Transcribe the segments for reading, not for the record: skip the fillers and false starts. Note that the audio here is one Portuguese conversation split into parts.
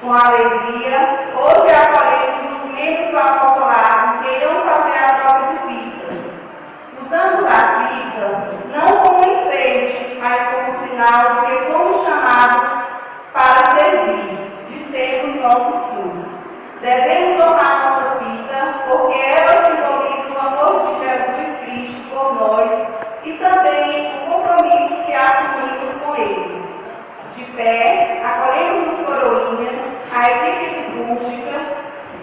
Com alegria, hoje acolhemos os membros do apostolado que irão fazer a troca de vidas. Usamos a vida não como enfeite, mas como sinal de que fomos chamados para servir, de sermos nosso sim. Devemos honrar nossa vida, porque ela simboliza o amor de Jesus Cristo por nós e também o compromisso que assumimos com Ele. De pé, acolhemos os coroinhas, a equipe litúrgica,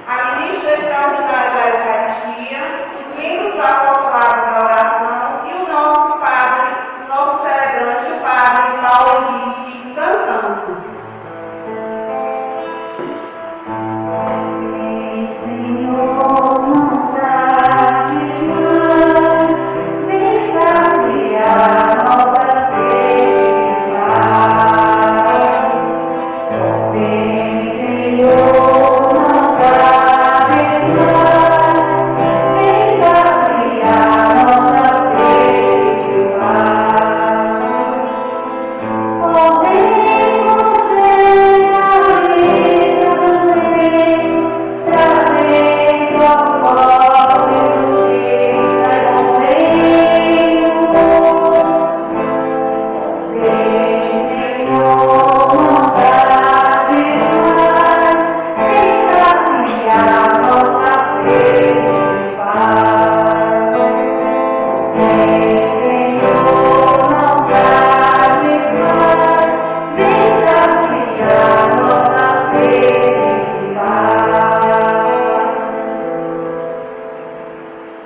a ministra extraordinária da Eucaristia, os membros do apostolado da oração e o nosso padre, nosso celebrante, o padre Paulo Henrique, cantando.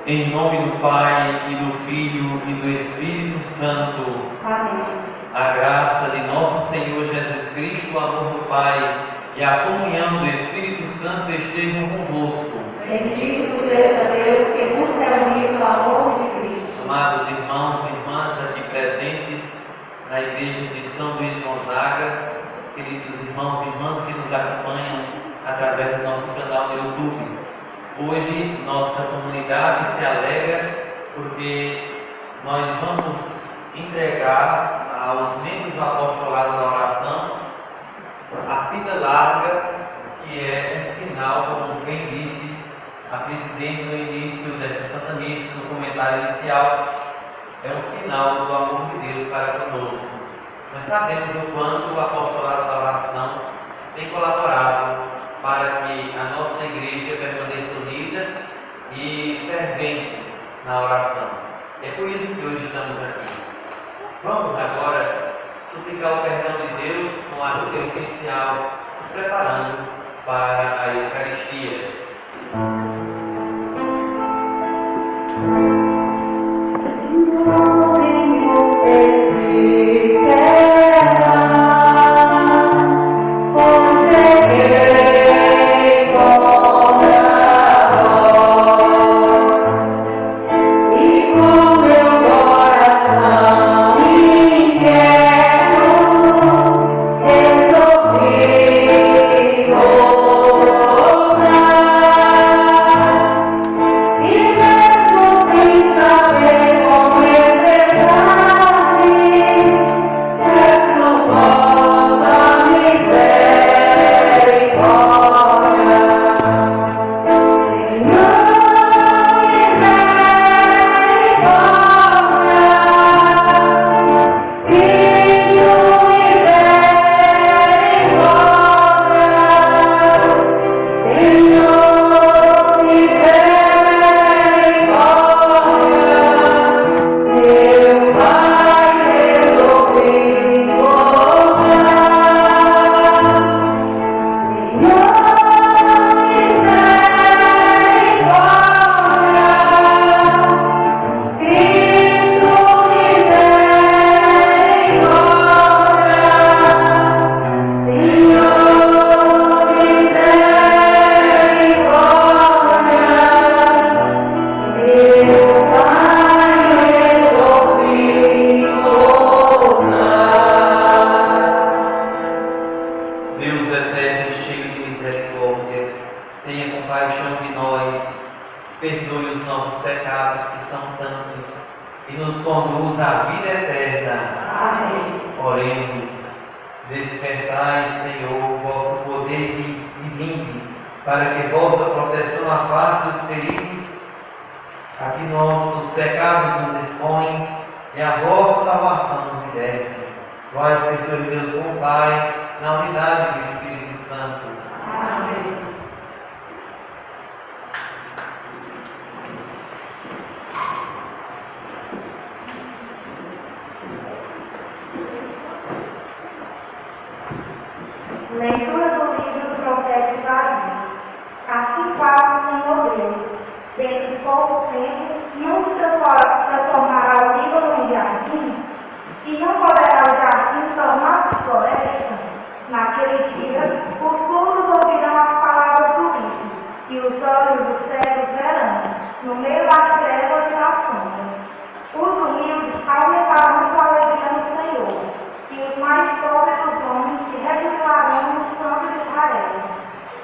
Em nome do Pai, e do Filho, e do Espírito Santo. Amém. A graça de nosso Senhor Jesus Cristo, o amor do Pai e a comunhão do Espírito Santo estejam convosco. Bendito seja Deus que nos reuniu no amor de Cristo. Amados irmãos e irmãs aqui presentes na Igreja de São Luís Gonzaga, queridos irmãos e irmãs que nos acompanham através do nosso canal no YouTube. Hoje nossa comunidade se alegra porque nós vamos entregar aos membros do apostolado da oração a fita larga, que é um sinal, como bem disse a presidente no início desta Santa Missa, no comentário inicial, é um sinal do amor de Deus para conosco. Nós sabemos o quanto o apostolado da oração tem colaborado para que a nossa igreja permaneça unida e fervente na oração. É por isso que hoje estamos aqui. Vamos agora suplicar o perdão de Deus com a ato inicial, nos preparando para a Eucaristia. Despertai, Senhor, vosso poder divino, para que vossa proteção aparte os perigos a que nossos pecados nos expõem e a vossa salvação nos liberte. Vós que sois Deus com Pai, na unidade do Espírito Santo. Amém. Leitura do livro do profeta Isaías. Assim fala o Senhor Deus: dentro de pouco tempo, não se transformará o Líbano em jardim, e não poderá o jardim tornar-se floresta. Naquele dia, os surdos ouvirão as palavras do livro, e os olhos dos cegos verão, no meio das trevas e da sombra. Os humildes aumentarão sua alegria no Senhor, e os mais pobres dos homens se rejubilarão no Santo de Israel.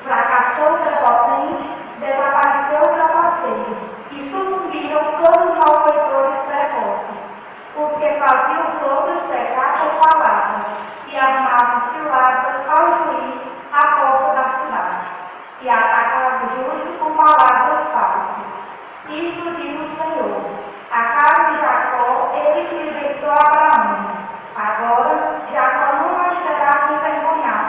Fracassou o prepotente, desapareceu o trapaceiro, e sucumbiram todos os malfeitores precoces, os que faziam os outros pecar com palavras, e armavam ciladas ao juiz à porta da cidade, e atacavam o justo com palavras falsas. Isso diz o Senhor: a casa de Jacó, ele que libertou Abraão. Agora, Jacó não mais terá que envergonhar,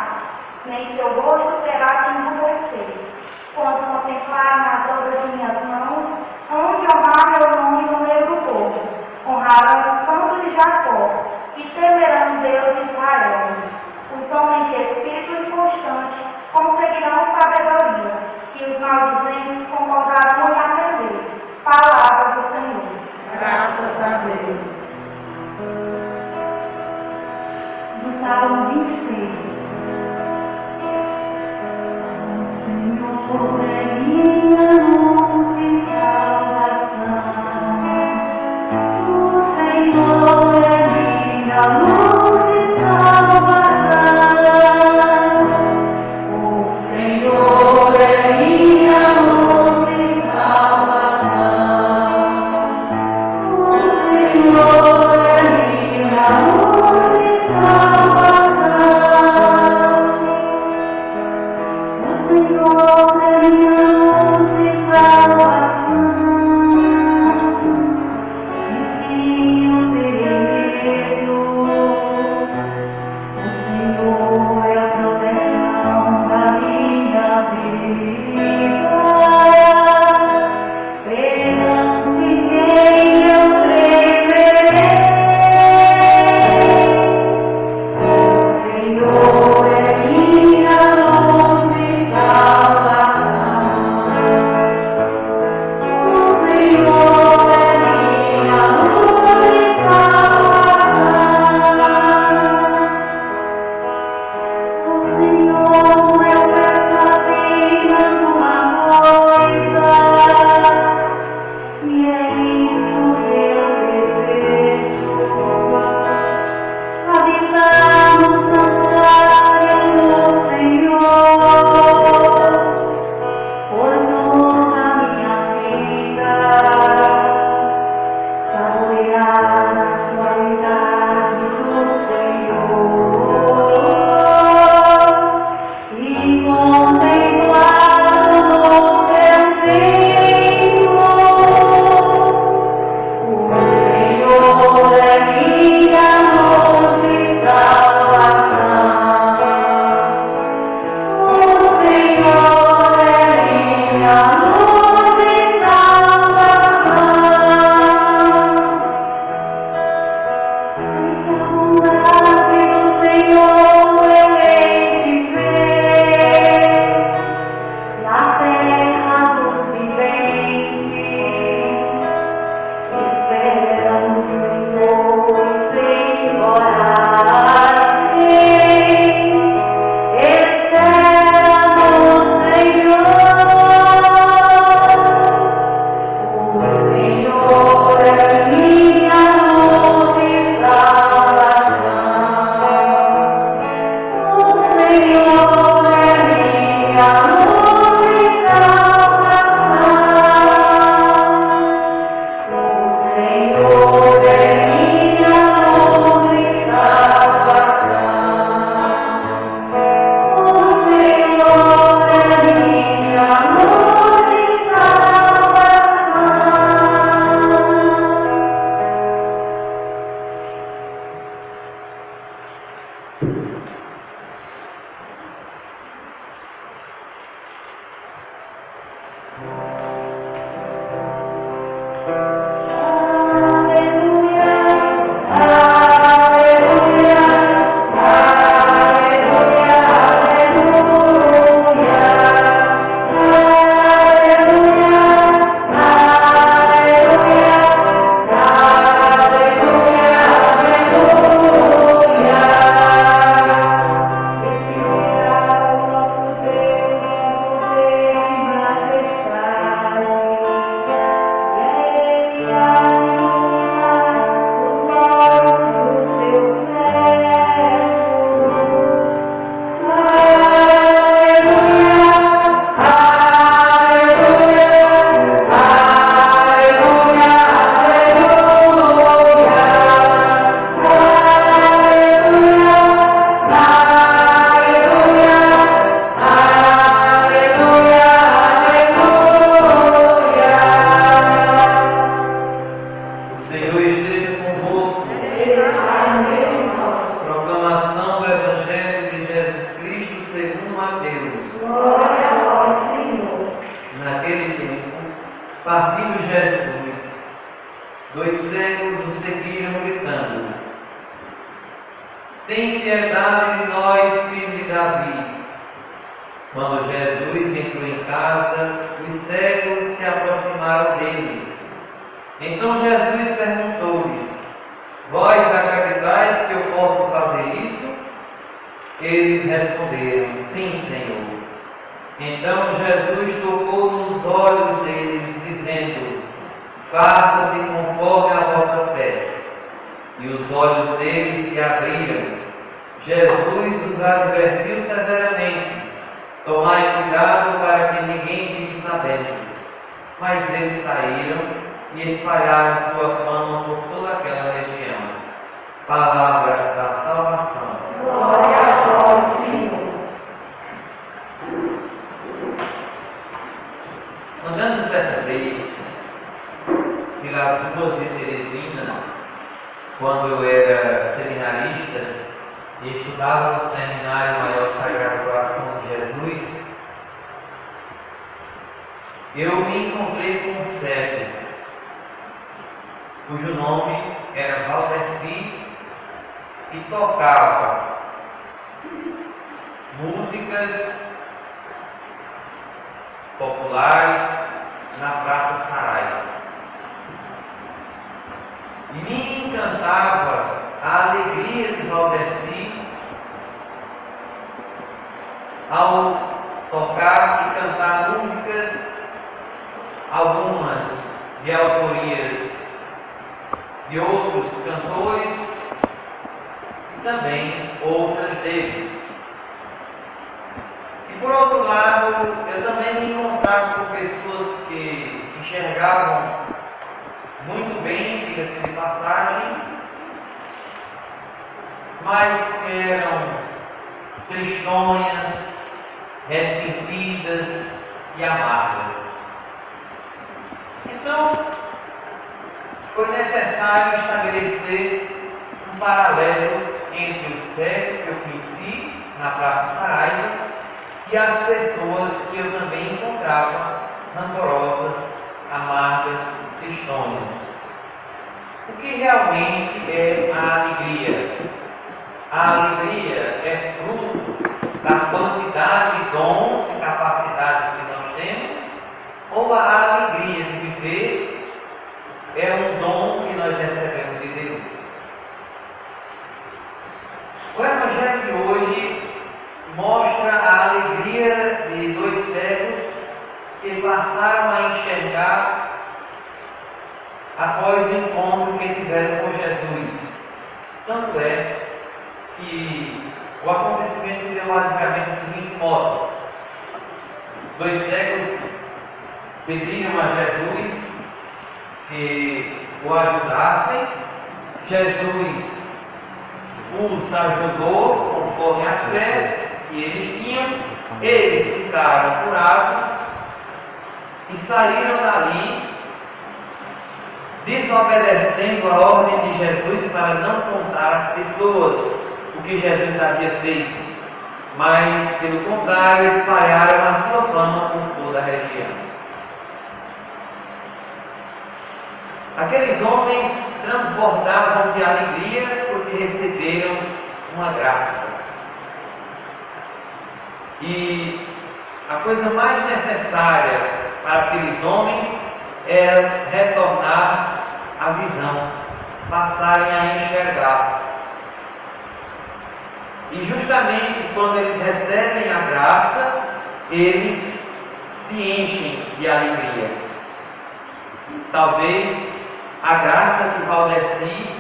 nem seu rosto terá que emburrecer. Quando contemplarem as obras de minhas mãos, onde honrar meu nome no meio do povo, honrarão o Santo de Jacó, e temerão Deus de Israel. Os homens de espírito inconstante conseguirão sabedoria, e os maldizentes concordarão em aprender. Palavra do Senhor. Graças a Deus. Do Salmo 26. O Senhor é minha luz e salvação. O Senhor é minha luz e salvação. O Senhor é minha luz e salvação. O Senhor é minha luz e salvação. O Senhor é minha luz e salvação. De quem eu terei gritando: tem piedade de nós, filho de Davi. Quando Jesus entrou em casa, os cegos se aproximaram dele. Então Jesus perguntou-lhes: vós acreditais que eu posso fazer isso? Eles responderam: sim, Senhor. Então Jesus tocou nos olhos deles, dizendo: faça-se conforme a vossa fé. E os olhos deles se abriram. Jesus os advertiu severamente: tomai cuidado para que ninguém fique sabendo. Mas eles saíram e espalharam sua fama por toda aquela região. Palavra da salvação. Glória a vós, Senhor. Andando certa vez pelas ruas de Teresina, quando eu era seminarista e estudava no Seminário Maior Sagrado Coração de Jesus, eu me encontrei com um cego, cujo nome era Valdeci, e tocava músicas populares na Praça Saraiva. E me encantava a alegria de Valdeci ao tocar e cantar músicas, algumas de autorias de outros cantores e também outras dele. E por outro lado, eu também me encontrava com pessoas que enxergavam muito bem, diga-se de passagem, mas que eram tristonhas, ressentidas e amargas. Então, foi necessário estabelecer um paralelo entre o cego que eu conheci na Praça Saraiva e as pessoas que eu também encontrava rancorosas, amargas, tristonhas. O que realmente é a alegria? A alegria é fruto da quantidade de dons e capacidades que nós temos, ou a alegria de viver é um dom que nós recebemos de Deus? O Evangelho de hoje mostra a alegria de dois cegos que passaram a enxergar após o encontro que tiveram com Jesus. Tanto é que o acontecimento se deu basicamente do seguinte modo: dois cegos pediram a Jesus que o ajudassem. Jesus os ajudou conforme a fé que eles tinham. Eles ficaram curados e saíram dali desobedecendo a ordem de Jesus para não contar às pessoas o que Jesus havia feito, mas pelo contrário espalharam a sua fama por toda a região. Aqueles homens transbordavam de alegria porque receberam uma graça. E a coisa mais necessária para aqueles homens era retornar à visão, passarem a enxergar. E justamente quando eles recebem a graça, eles se enchem de alegria. Talvez a graça que Valdeci,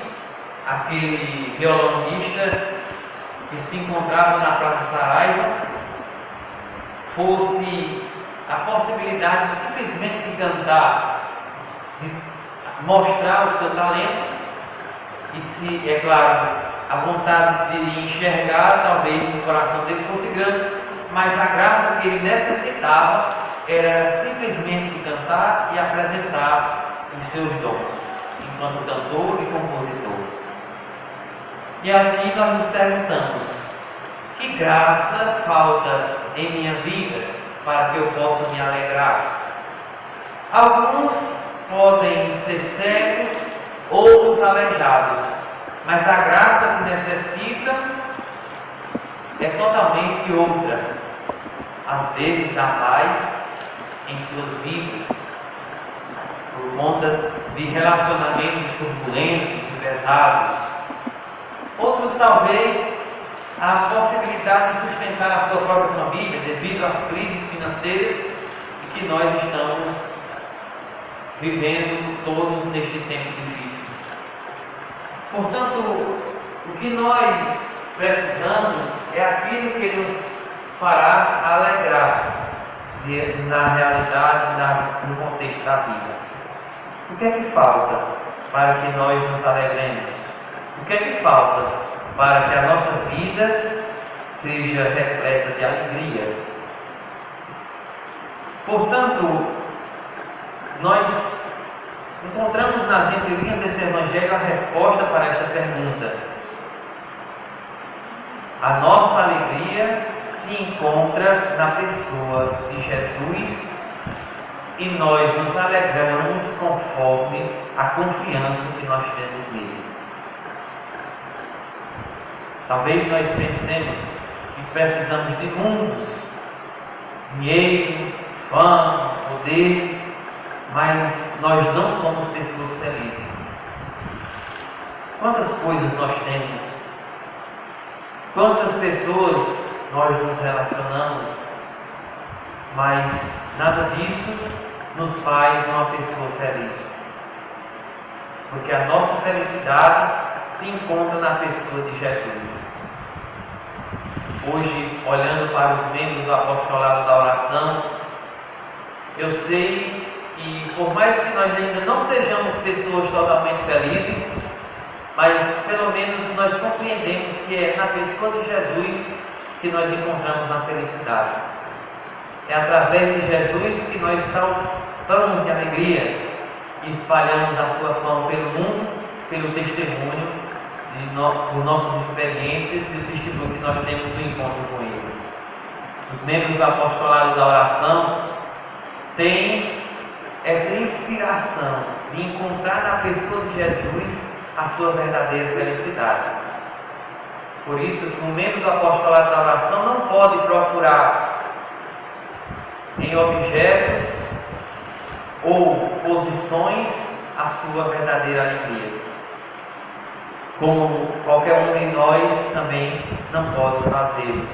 aquele violonista que se encontrava na Praça Saraiva, fosse a possibilidade simplesmente de cantar, de mostrar o seu talento, e se, é claro, a vontade de enxergar, talvez no coração dele fosse grande, mas a graça que ele necessitava era simplesmente cantar e apresentar os seus dons, enquanto cantor e compositor. E aqui nós nos perguntamos: que graça falta em minha vida para que eu possa me alegrar? Alguns podem ser cegos, outros aleijados, mas a graça que necessita é totalmente outra. Às vezes há paz em suas vidas, por conta de relacionamentos turbulentos e pesados. Outros talvez a possibilidade de sustentar a sua própria família devido às crises financeiras e que nós estamos vivendo todos neste tempo difícil. Portanto, o que nós precisamos é aquilo que nos fará alegrar na realidade, no contexto da vida. O que é que falta para que nós nos alegremos? O que é que falta para que a nossa vida seja repleta de alegria? Portanto, nós encontramos nas entrelinhas desse Evangelho a resposta para esta pergunta. A nossa alegria se encontra na pessoa de Jesus e nós nos alegramos conforme a confiança que nós temos nele. Talvez nós pensemos que precisamos de mundos, dinheiro, fama, poder, mas nós não somos pessoas felizes. Quantas coisas nós temos? Quantas pessoas nós nos relacionamos? Mas nada disso nos faz uma pessoa feliz. Porque a nossa felicidade se encontra na pessoa de Jesus. Hoje, olhando para os membros do apostolado da oração, eu sei que por mais que nós ainda não sejamos pessoas totalmente felizes, mas pelo menos nós compreendemos que é na pessoa de Jesus que nós encontramos a felicidade. É através de Jesus que nós saltamos de alegria e espalhamos a sua fama pelo mundo, pelo testemunho por nossas experiências e o testemunho que nós temos no encontro com Ele. Os membros do apostolado da oração têm essa inspiração de encontrar na pessoa de Jesus a sua verdadeira felicidade. Por isso, um membro do apostolado da oração não pode procurar em objetos ou posições a sua verdadeira alegria, como qualquer um de nós também não pode fazer.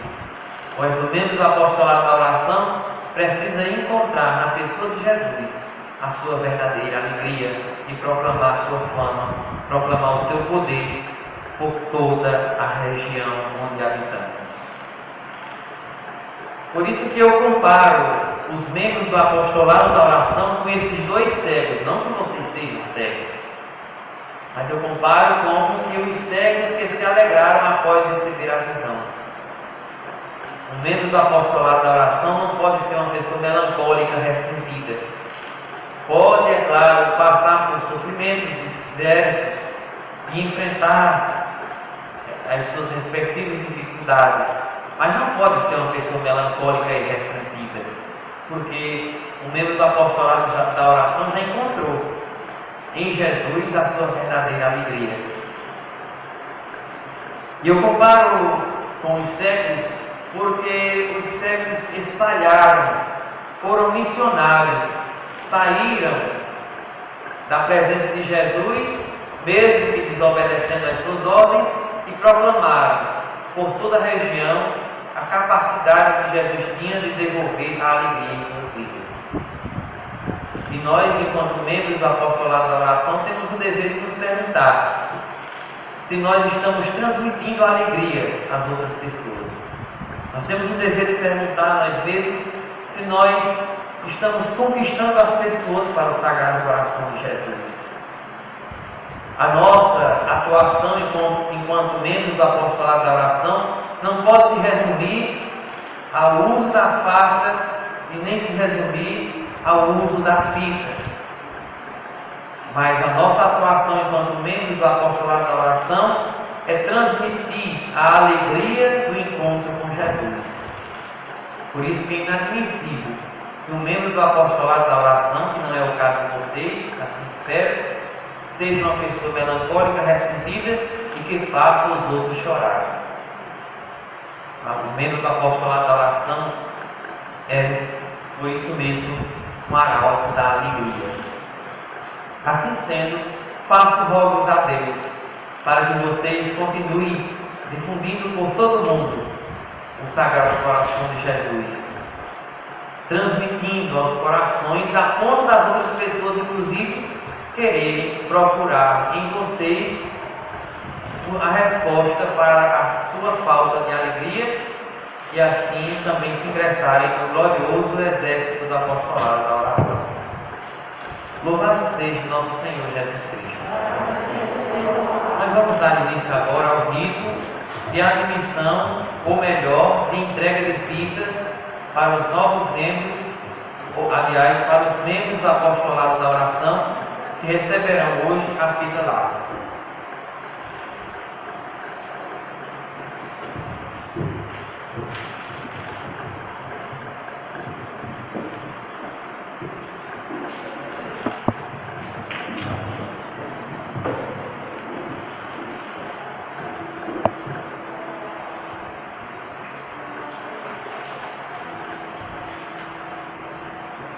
Mas o membro do apostolado da oração precisa encontrar na pessoa de Jesus a sua verdadeira alegria e proclamar a sua fama, proclamar o seu poder por toda a região onde habitamos. Por isso que eu comparo os membros do apostolado da oração com esses dois cegos, não que vocês sejam cegos, mas eu comparo com que os cegos que se alegraram após receber a visão. Um membro do apostolado da oração não pode ser uma pessoa melancólica, ressentida. Pode, é claro, passar por sofrimentos diversos e enfrentar as suas respectivas dificuldades, mas não pode ser uma pessoa melancólica e ressentida, porque o membro do apostolado da oração já encontrou em Jesus a sua verdadeira alegria. E eu comparo com os cegos porque os cegos espalharam, foram missionários, saíram da presença de Jesus, mesmo que desobedecendo às suas ordens, e proclamaram por toda a região a capacidade que Jesus tinha de devolver a alegria em suas vidas. E nós, enquanto membros do apostolado da oração, temos o dever de nos perguntar se nós estamos transmitindo a alegria às outras pessoas. Nós temos o dever de perguntar a nós mesmos se nós estamos conquistando as pessoas para o Sagrado Coração de Jesus. A nossa atuação enquanto membros do apostolado da oração não pode se resumir ao uso da farda e nem se resumir ao uso da fita. Mas a nossa atuação enquanto membros do apostolado da oração é transmitir a alegria do encontro com Jesus. Por isso que é inadmissível que um membro do apostolado da oração, que não é o caso de vocês, assim espero, seja uma pessoa melancólica, ressentida e que faça os outros chorarem. O membro do apostolado da oração foi isso mesmo, um arauto da alegria. Assim sendo, faço rogos a Deus para que vocês continuem difundindo por todo mundo o Sagrado Coração de Jesus, transmitindo aos corações a ponto das outras pessoas, inclusive, quererem procurar em vocês a resposta para a sua falta de alegria e assim também se ingressarem no glorioso exército do apostolado da oração. Louvado seja nosso Senhor Jesus Cristo. Nós vamos dar início agora ao rito de admissão, ou melhor, de entrega de fitas para os novos membros, ou aliás, para os membros do apostolado da oração que receberão hoje a fita larga.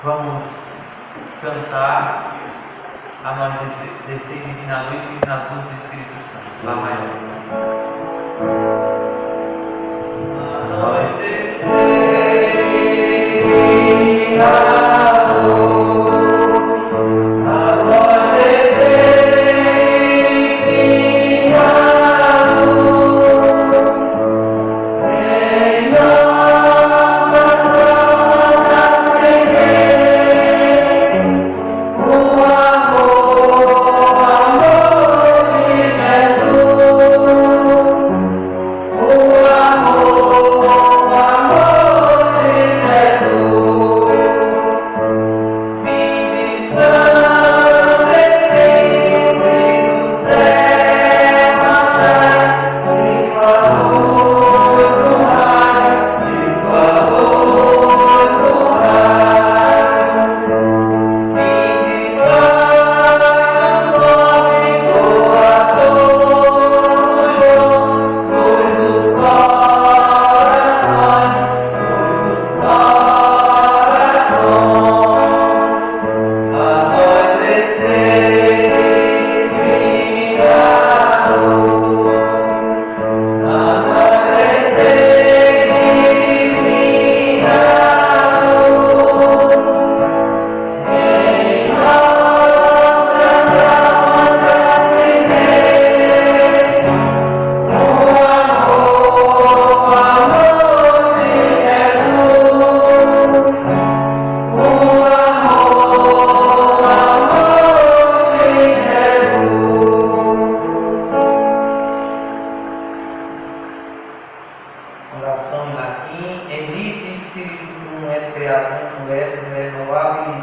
Vamos cantar a nós descer divina luz e divina luz do Espírito Santo. Lá mais. A nós descer divina luz, a nós descer divina luz, em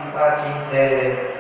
nossa casa acender.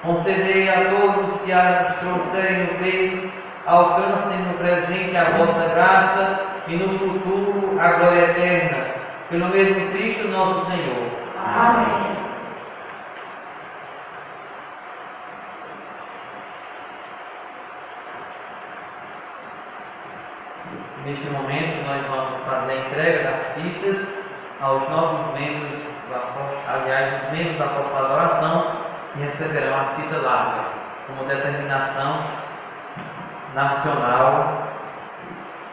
Concedei a todos que as trouxerem no peito, alcancem no presente a vossa graça e no futuro a glória eterna, pelo mesmo Cristo nosso Senhor. Amém. Neste momento nós vamos fazer a entrega das fitas aos novos membros, os membros da Apostolado da Oração, que receberão a fita larga, como determinação nacional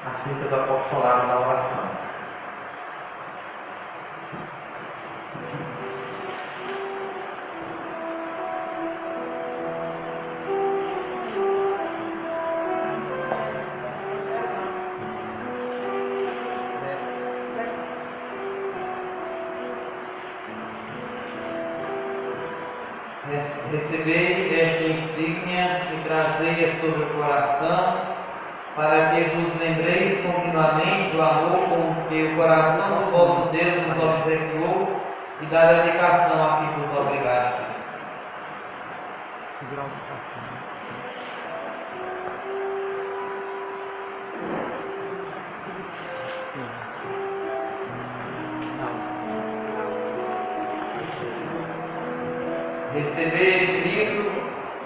acerca do apostolado da oração. Recebei esta insígnia e trazei-a sobre o coração, para que vos lembreis continuamente do amor com que o coração do vosso Deus vos obsequiou e da dedicação a que vos obrigastes. Recebei este livro,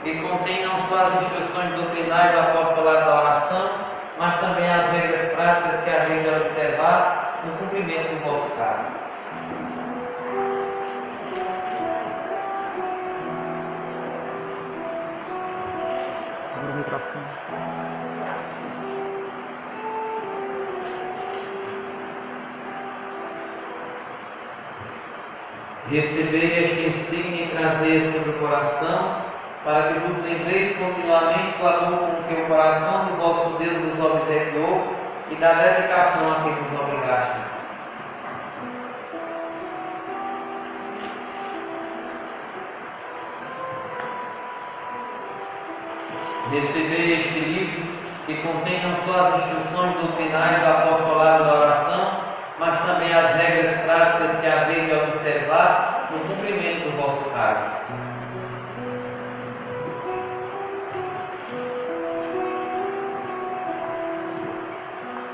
que contém não só as instruções doutrinárias do apostolado da oração, mas também as regras práticas que havem de observar no cumprimento do vosso cargo. Sobre o microfone. Recebei esta insígnia e trazei sobre o coração, para que vos lembreis continuamente do amor com que o coração do vosso Deus vos obsequiou e da dedicação a que vos obrigastes. Recebei este livro, que contém não só as instruções doutrinárias do apostolado da oração, mas também as regras práticas que haveis de observar no cumprimento do vosso cargo.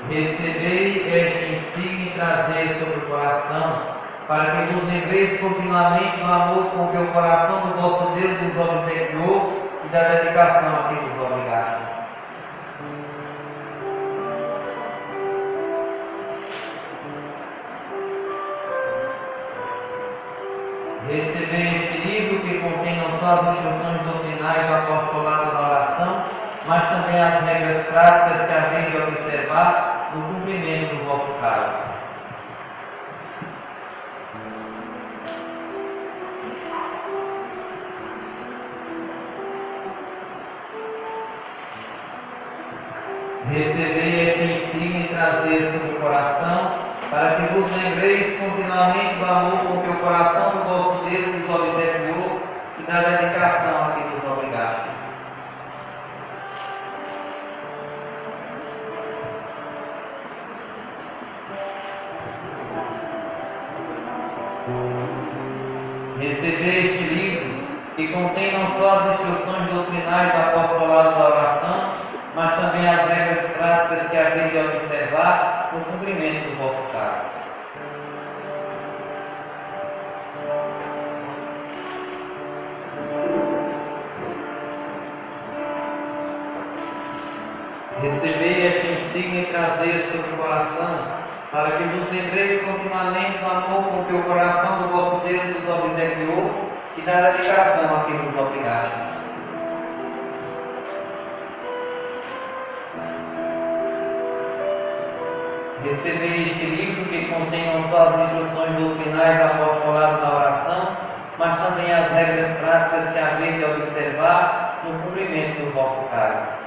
Recebei esta insígnia e trazei sobre o coração, para que vos lembreis continuamente do amor com que o coração do vosso Deus vos obsequiou e da dedicação a que vos obrigastes. Recebei este livro, que contém não só as instruções doutrinárias do apostolado da oração, mas também as regras práticas que haveis de observar no cumprimento do vosso cargo. Recebei esta insígnia e trazei sobre o coração, para que vos lembreis continuamente do amor com que o coração do vosso Deus vos obsequiou e da dedicação a que vos obrigastes. Recebei este livro, que contém não só as instruções doutrinárias do apostolado da oração, mas também as regras práticas que haveis de observar no cumprimento do vosso cargo. Recebei esta insígnia e trazei-a sobre o coração, para que vos lembreis continuamente do amor com que o coração do vosso Deus vos obsequiou e da dedicação a que vos obrigastes. Recebei este livro, que contém não só as instruções doutrinárias do apostolado da oração, mas também as regras práticas que haveis de observar no cumprimento do vosso cargo.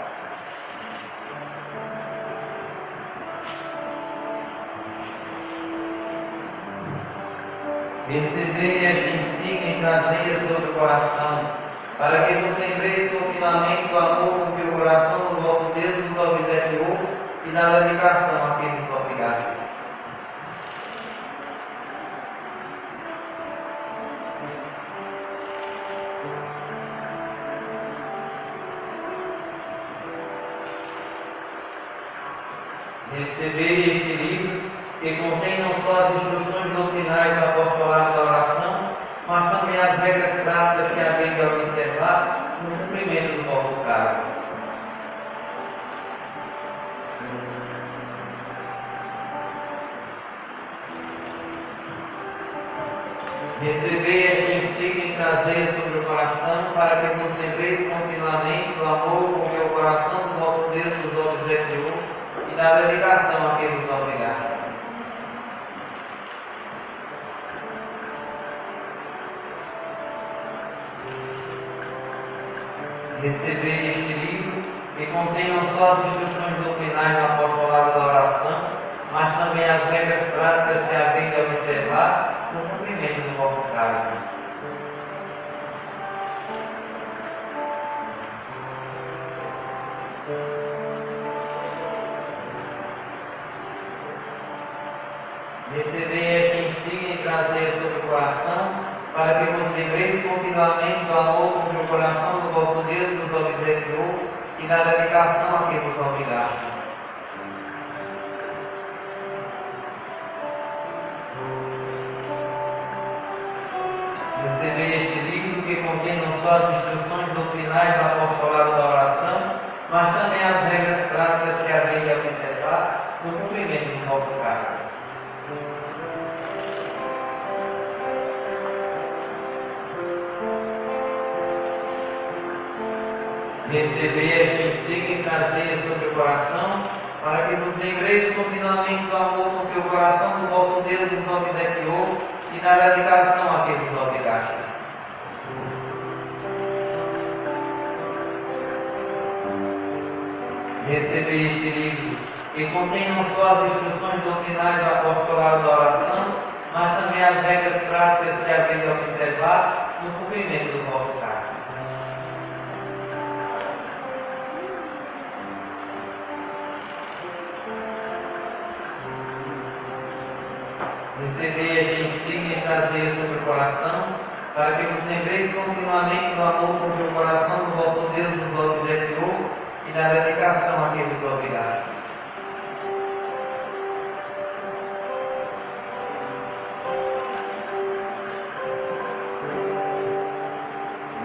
Recebei esta insígnia e trazei-a sobre o coração, para que vos lembreis continuamente do amor com que o coração do vosso Deus vos obsequiou e da dedicação a quem vos obrigastes. Recebei este livro, que contém não só as instruções doutrinárias do apostolado da oração, mas também as regras práticas que haveis de observar no cumprimento do vosso cargo. Recebei esta insígnia e trazei-a sobre o coração, para que vos lembreis continuamente do amor com que o coração do vosso Deus vos obsequiou e da dedicação a quem vos obrigastes. Recebei este livro, que contém não só as instruções doutrinárias do apostolado da oração, mas também as regras práticas que haveis de observar no cumprimento do vosso cargo. oração, para que vos lembreis continuamente do amor com que o coração do vosso Deus vos obsequiou e da dedicação a que vos obrigastes. Recebei este livro que contém não só as instruções doutrinais do apostolado da oração, mas também as regras práticas que havem de observar no cumprimento do vosso cargo. Recebei esta insígnia e trazei-a sobre o coração, para que vos lembreis continuamente do amor com que o coração do vosso Deus vos obsequiou e da dedicação a que vos obrigastes. Recebei este livro, que contém não só as instruções doutrinais do apostolado da oração, mas também as regras práticas que havem de observar no cumprimento do vosso cargo. Recebei esta insígnia e trazei-a sobre o coração, para que vos lembreis continuamente do amor com que o coração do vosso Deus vos obsequiou e da dedicação a que vos obrigastes.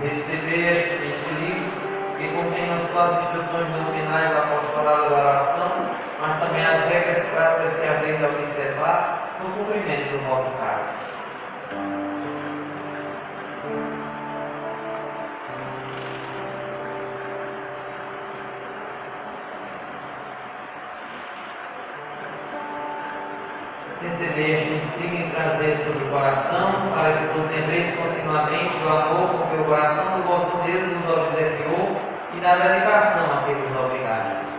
Recebei este livro, que contém não só as instruções doutrinais do apostolado da oração, mas também as regras práticas que havem de observar no cumprimento do vosso cargo. Recebei esta insígnia e trazei sobre o coração, para que vos lembreis continuamente do amor com que o coração do vosso Deus vos obsequiou e da dedicação a que vos obrigastes.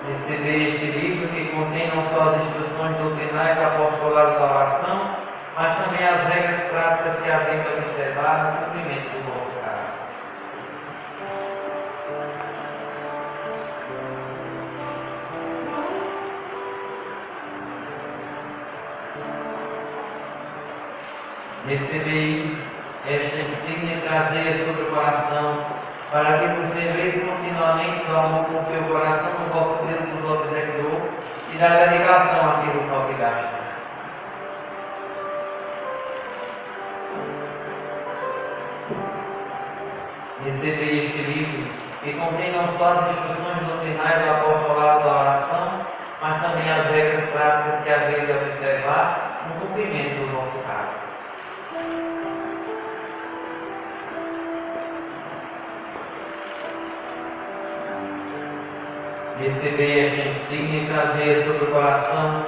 Recebei este livro, que contém não só as instruções doutrinais do apostolado da oração, mas também as regras práticas que havem de observar no cumprimento do vosso cargo. Recebei esta insígnia e trazei-a sobre o coração, para que vos lembreis continuamente do amor com que o coração do vosso Deus vos obsequiou e da dedicação a que vos obrigastes. Recebei este livro, que contém não só as instruções doutrinais do apostolado da oração, mas também as regras práticas que havem de observar no cumprimento do vosso cargo. Recebei esta insígnia e trazei-a sobre o coração,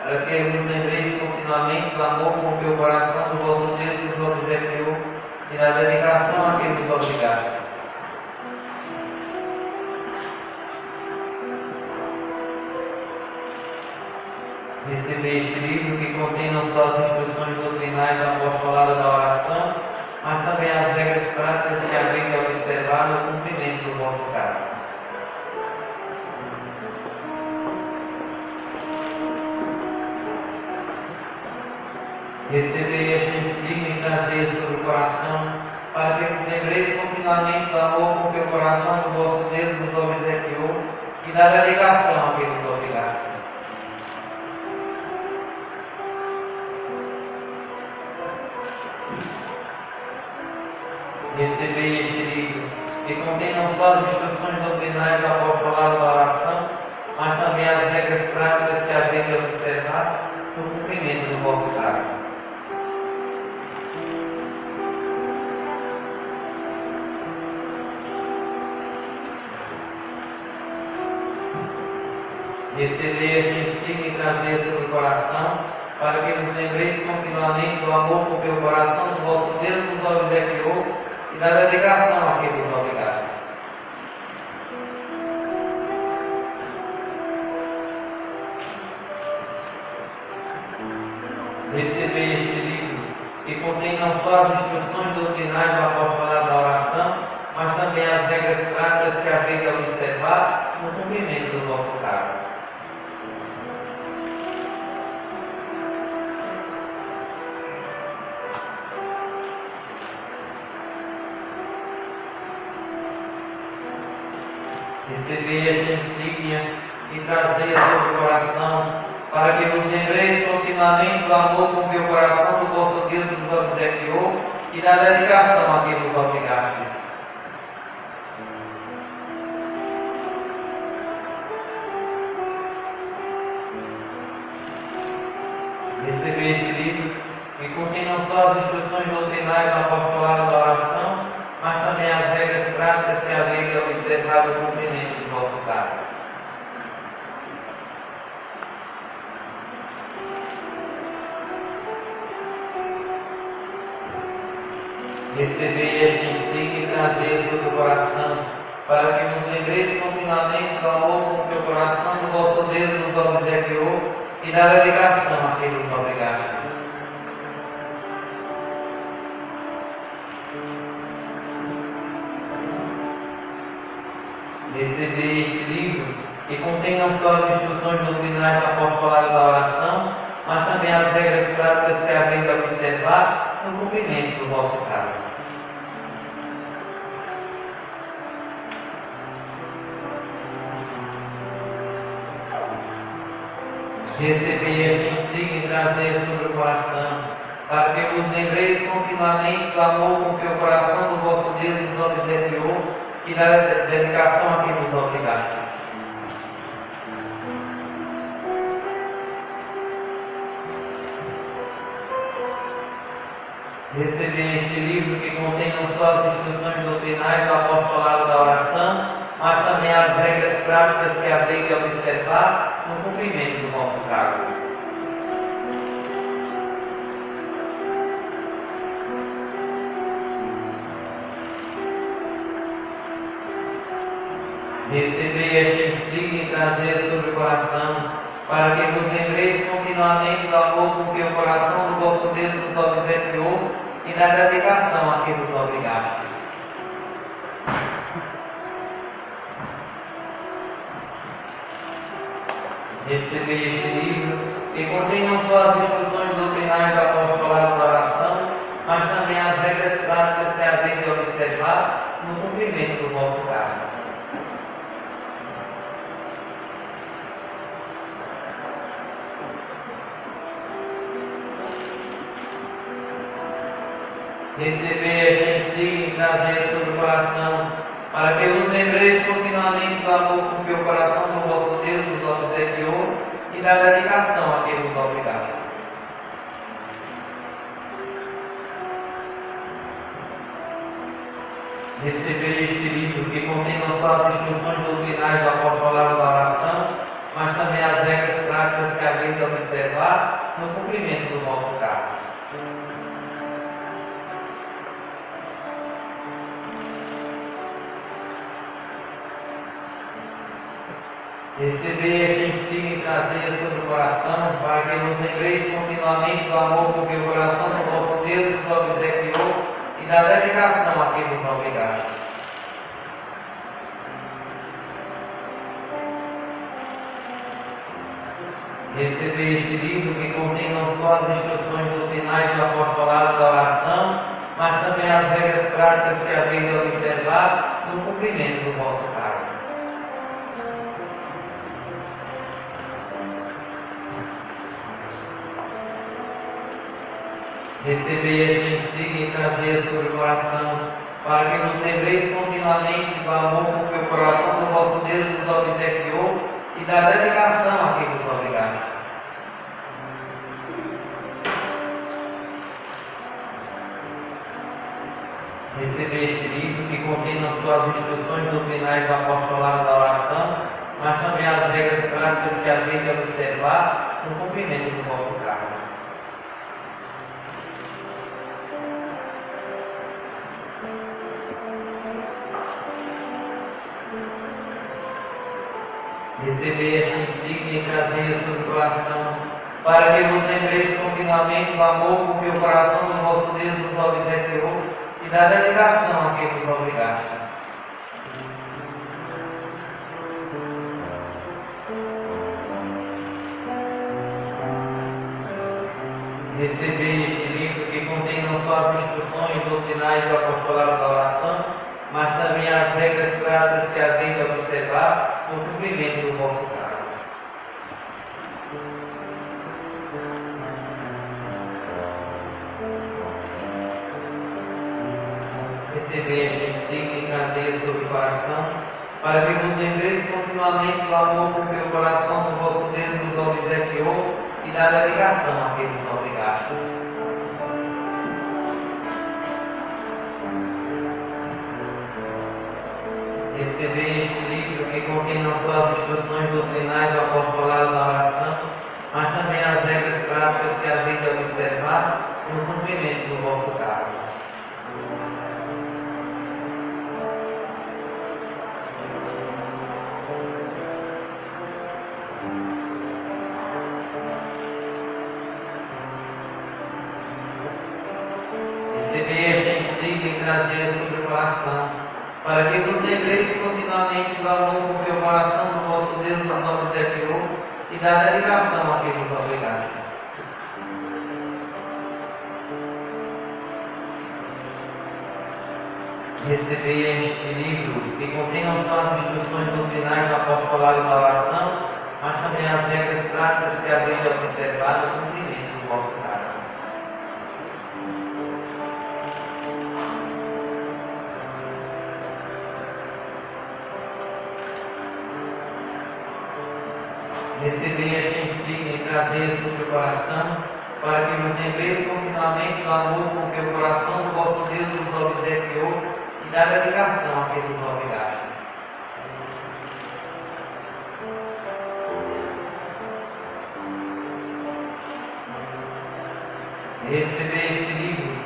para que vos lembreis continuamente do amor com que o coração do vosso Deus vos obsequiou e da dedicação a que vos obrigastes. Recebei este livro, que contém não só as instruções doutrinais do apostolado da oração, mas também as regras práticas que havem de observar no cumprimento do vosso cargo. Recebei esta insígnia e trazei-a sobre o coração, para que vos lembreis continuamente do amor com que o coração do vosso Deus vos obsequiou e da dedicação a que vos obrigastes. Recebei este livro, que contém não só as instruções doutrinais do apostolado da oração, mas também as regras práticas que havem de observar no cumprimento do vosso cargo. Recebei esta insígnia e trazei sobre o coração, para que vos lembreis continuamente do amor com que o coração do vosso Deus vos obsequiou e da dedicação a que vos obrigastes. Recebei este livro, que contém não só as instruções doutrinais do apostolado da oração, mas também as regras práticas que havem de observar no cumprimento do vosso cargo. Recebei esta insígnia e trazei a sobre o coração, para que vos lembreis continuamente do amor com que o coração do vosso Deus vos obsequiou e da dedicação a que vos obrigastes. Recebei este livro, que contém não só as instruções doutrinárias do apostolado da oração, mas também as regras práticas que havem de observar o cumprimento do vosso cargo. Recebei esta insígnia e trazei sobre o coração, para que vos lembreis continuamente do amor com que o coração do vosso Deus vos obsequiou e da dedicação a que vos obrigastes. Recebei este livro, que contém não só as instruções doutrinárias do apostolado da oração, mas também as regras práticas que havem de observar no cumprimento do vosso cargo. Recebei esta insígnia e trazei sobre o coração, para que vos lembreis continuamente do amor com que o coração do vosso Deus vos obsequiou e da dedicação a que vos obrigastes. Recebei este livro, que contém não só as instruções doutrinárias do apostolado da oração, mas também as regras práticas que havem de observar no cumprimento do vosso cargo. Recebei esta insígnia e trazei sobre o coração, para que vos lembreis continuamente do amor com que o coração do vosso Deus vos obsequiou e da dedicação a que vos obrigastes. Recebei este livro, que contém não só as instruções doutrinárias do apostolado da oração, mas também as regras práticas que havem de observar no cumprimento do vosso cargo. Recebei esta insígnia e trazei sobre o coração, para que vos lembreis continuamente do amor com que o coração do vosso Deus vos obsequiou e da dedicação a que vos obrigastes. Recebei este livro, que contém não só as instruções doutrinárias do apostolado da oração, mas também as regras práticas que havem de observar no cumprimento do vosso cargo. Recebei esta insígnia e trazei sobre o coração, para que vos lembreis continuamente do amor com que o coração do vosso Deus vos obsequiou e da dedicação a que vos obrigastes. Recebei este livro, que contém não só as instruções doutrinárias do apostolado da oração, mas também as regras práticas que havem de observar no cumprimento do vosso cargo. Recebei esta insígnia e trazei sobre o coração, para que vos lembreis continuamente do amor com que o coração do vosso Deus vos obsequiou e da dedicação a que vos obrigastes. Recebei este livro, que contém não só as instruções doutrinárias do apostolado da oração, mas também as regras práticas que havem de observar no cumprimento do vosso cargo. Recebei esta insígnia e trazei sobre o coração, para que vos lembreis continuamente do amor com que o coração do vosso Deus vos obsequiou e da dedicação a que vos obrigastes. Recebei este livro, que contém não só as instruções doutrinárias do apostolado da oração, mas também as regras práticas que havem de observar no cumprimento do vosso cargo. Recebei esta insígnia e trazei sobre o coração, para que vos lembreis continuamente do amor com que o coração do vosso Deus vos obsequiou e da dedicação a que vos obrigastes. Recebei este livro que contém não só as instruções doutrinais do apostolado da oração, mas também as regras práticas que haveis de observar no cumprimento do vosso cargo. Recebei esta insígnia e trazei sobre o coração, para que vos lembreis continuamente do amor com que o coração do vosso Deus vos obsequiou e da dedicação a que vos obrigastes. Recebei este livro, que contém não só as instruções doutrinais do apostolado da oração, mas também as regras práticas que haveis de observar no cumprimento do vosso cargo. Recebei esta insígnia e trazei sobre o coração, para que vos lembreis continuamente do amor com que o coração do vosso Deus vos obsequiou e da dedicação a que vos obrigastes. Recebei este livro,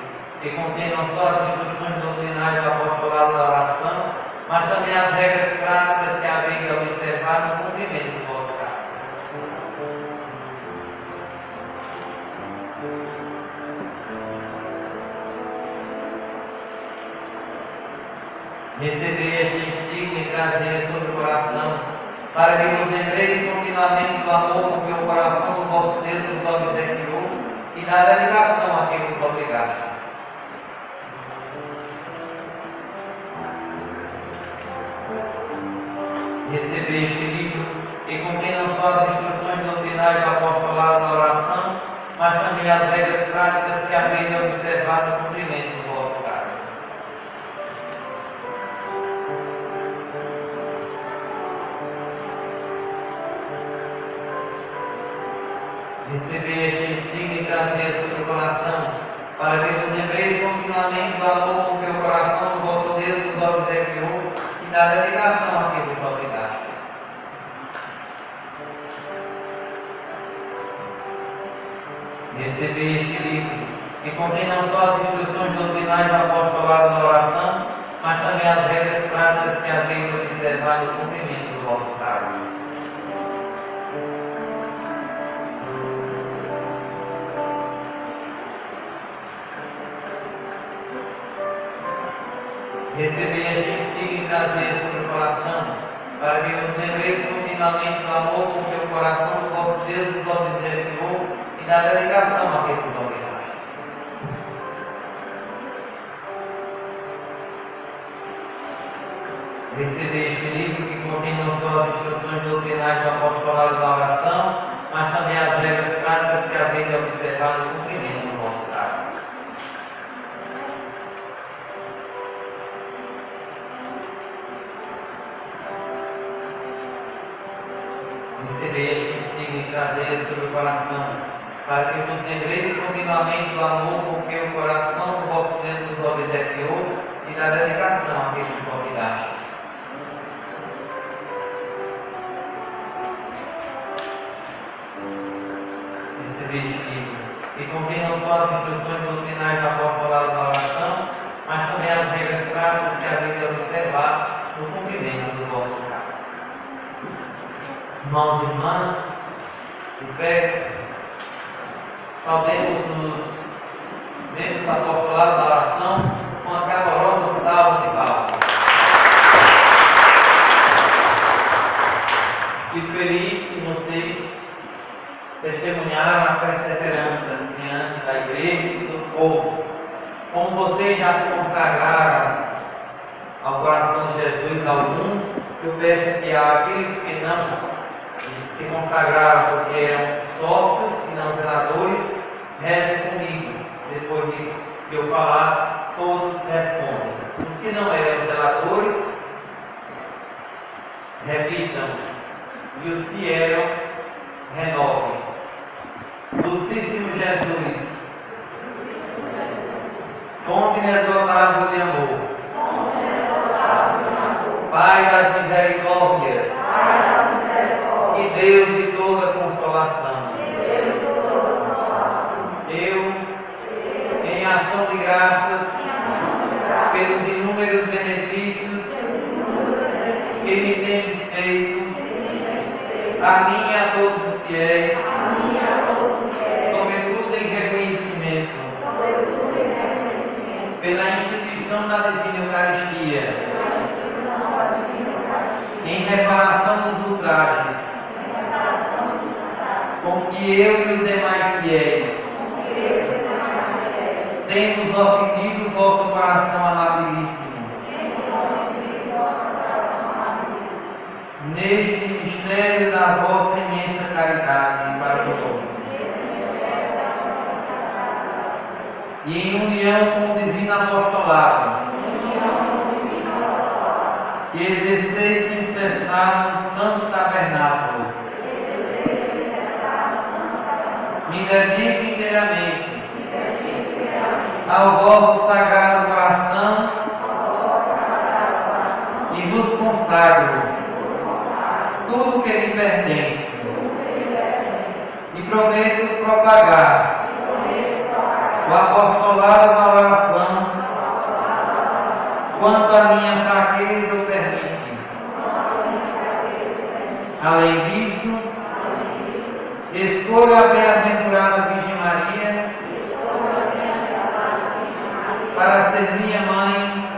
que contém não só as instruções doutrinais do apostolado da oração, mas também as regras práticas que haveis de observar no cumprimento do vosso cargo. Recebei esta insígnia e trazei sobre o coração, para que vos lembreis continuamente do amor com que o coração do vosso Deus vos obsequiou e da dedicação a que vos obrigastes. Recebei este livro, que contém não só as instruções doutrinais do apostolado da oração, mas também as regras práticas que haveis de observar no cumprimento do vosso cargo. Recebei esta insígnia e trazei sobre o coração, para que vos lembreis continuamente do amor com que o coração do vosso Deus vos obsequiou e da dedicação a que vos obrigastes. Recebei este livro, que contém não só as instruções doutrinais do apostolado da oração, mas também as regras práticas que haveis de observar no cumprimento do vosso cargo. Recebei esta insígnia e trazei sobre o coração, para que vos lembreis continuamente do amor com que o coração do vosso Deus vos obsequiou e da dedicação a que vos obrigastes. Recebei este livro, que contém não só as instruções doutrinais do apostolado da oração, mas também as regras práticas que haveis de observar no cumprimento do vosso cargo. Recebei esta insígnia e trazei sobre o coração, para que vos lembreis continuamente do amor com que o coração do vosso Deus vos obsequiou e da dedicação a que vos obrigastes. Recebei este livro, que contém não só as instruções doutrinais do apostolado da oração, mas também as regras práticas que haveis de observar no cumprimento do vosso cargo. Irmãos e irmãs, de pé, saudemos-nos dentro do apostolado da oração com a calorosa salva de palmas. Fico feliz em vocês testemunharam a perseverança diante da igreja e do povo. Como vocês já se consagraram ao coração de Jesus alguns. Eu peço que aqueles que não se consagraram porque eram sócios e não zeladores, rezem comigo. Depois de eu falar, todos respondem. Os que não eram zeladores, repitam. E os que eram, renovem. Dulcíssimo Jesus, fonte inesgotável de amor, Pai das misericórdias, e Deus de toda consolação, eu, em ação de graças, pelos inúmeros benefícios que me tendes feito, a mim e a todos os fiéis, sobretudo em reconhecimento pela instituição da Divina Eucaristia, em reparação dos ultrajes, com que eu e os demais fiéis temos ofendido o vosso coração amabilíssimo, neste mistério da vossa imensa caridade para conosco, e em união com o divino apostolado, que exerceis sem cessar no santo tabernáculo, me dedico inteiramente ao vosso sagrado coração e vos consagro tudo que lhe pertence, e prometo propagar o apostolado da oração quanto a minha fraqueza o permite. Além disso, escolho a bem-aventurada Virgem Maria para ser minha mãe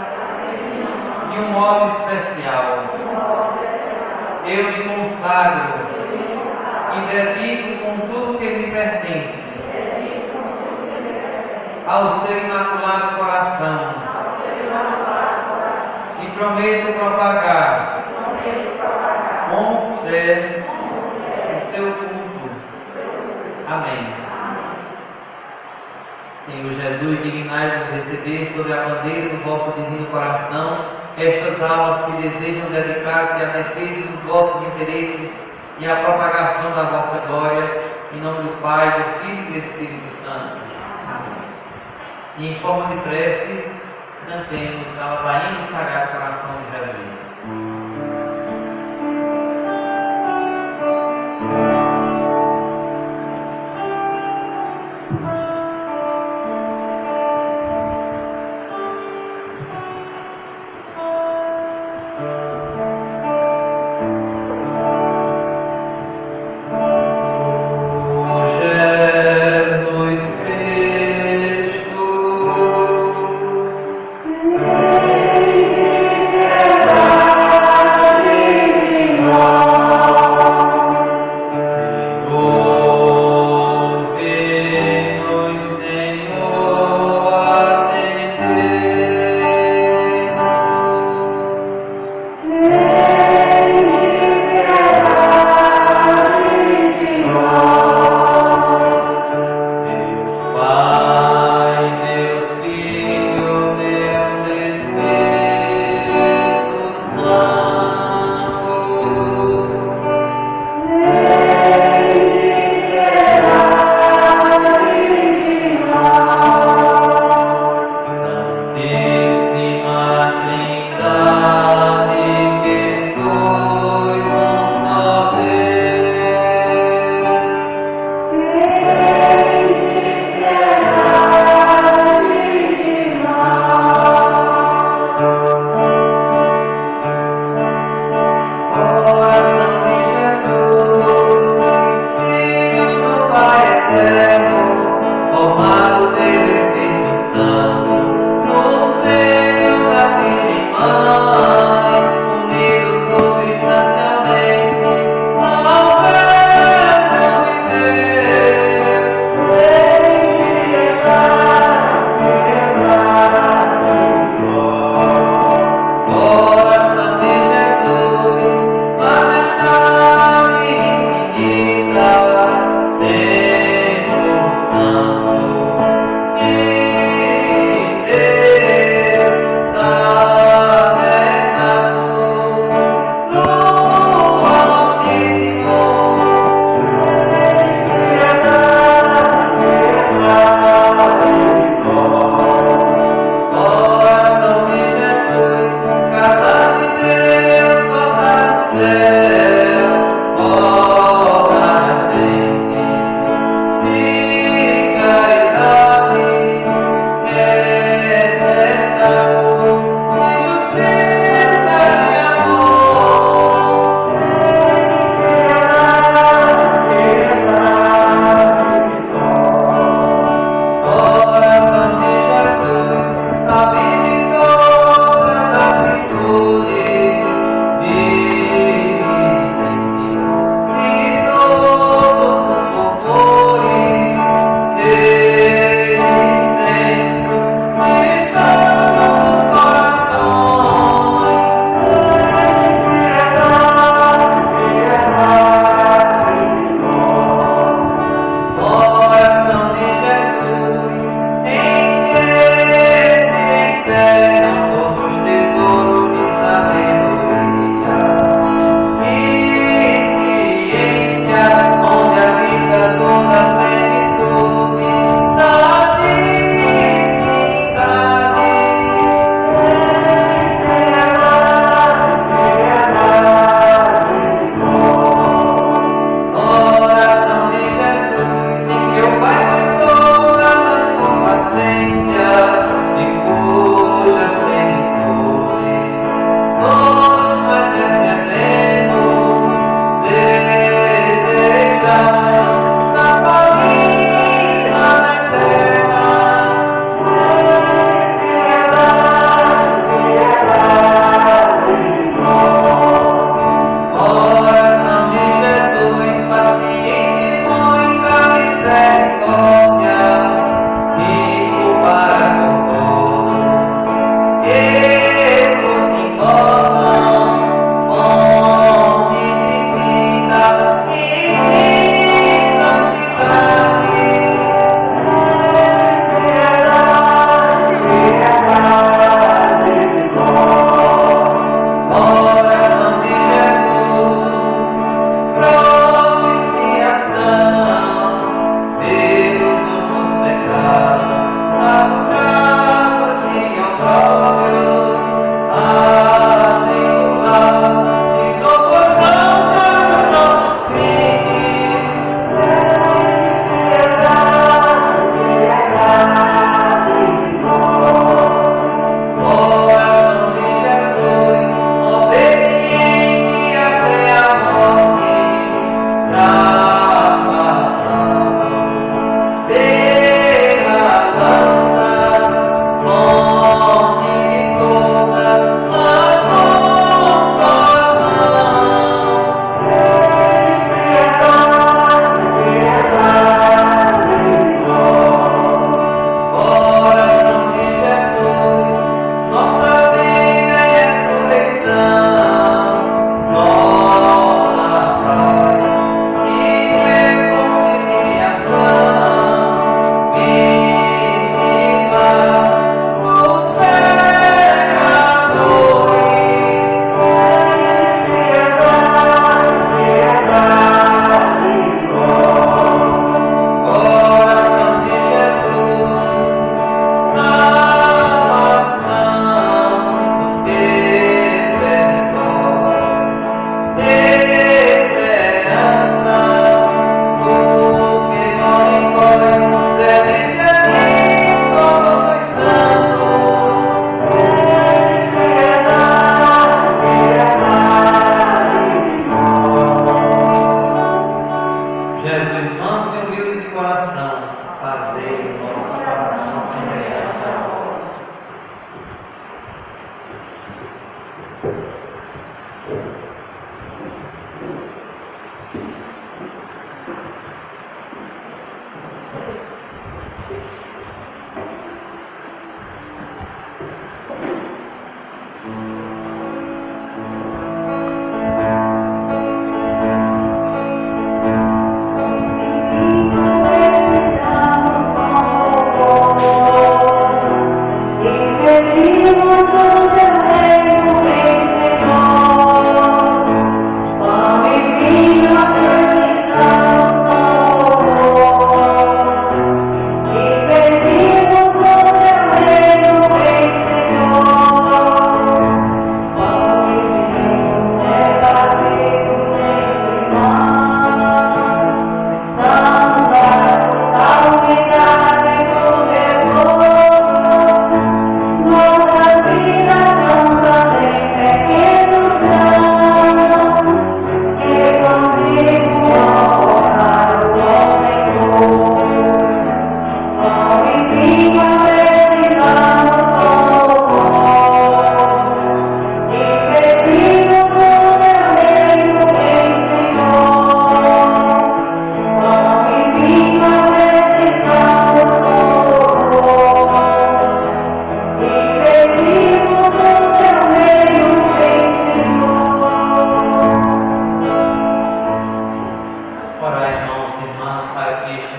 de um modo especial. Eu me consagro e dedico com tudo que me pertence ao seu imaculado coração, e prometo propagar, como puder, o seu culto. Amém. Senhor Jesus, dignai-vos receber sobre a bandeira do vosso divino coração estas almas que desejam dedicar-se à defesa dos vossos interesses e à propagação da vossa glória, em nome do Pai, do Filho e do Espírito Santo. Amém. E em forma de prece, cantemos a ladainha do Sagrado Coração de Jesus.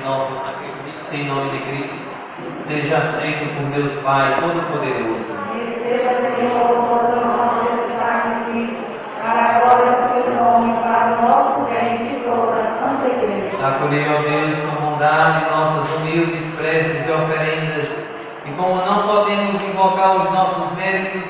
nossos sacrifícios em nome de Cristo, seja aceito por Deus Pai Todo-Poderoso. Receba, Senhor, todas as nossas sacrifícios, para a glória do seu nome, para o nosso bem e de toda a Santa Igreja. Acolhei, ó Deus, com bondade nossas humildes preces e oferendas, e como não podemos invocar os nossos méritos,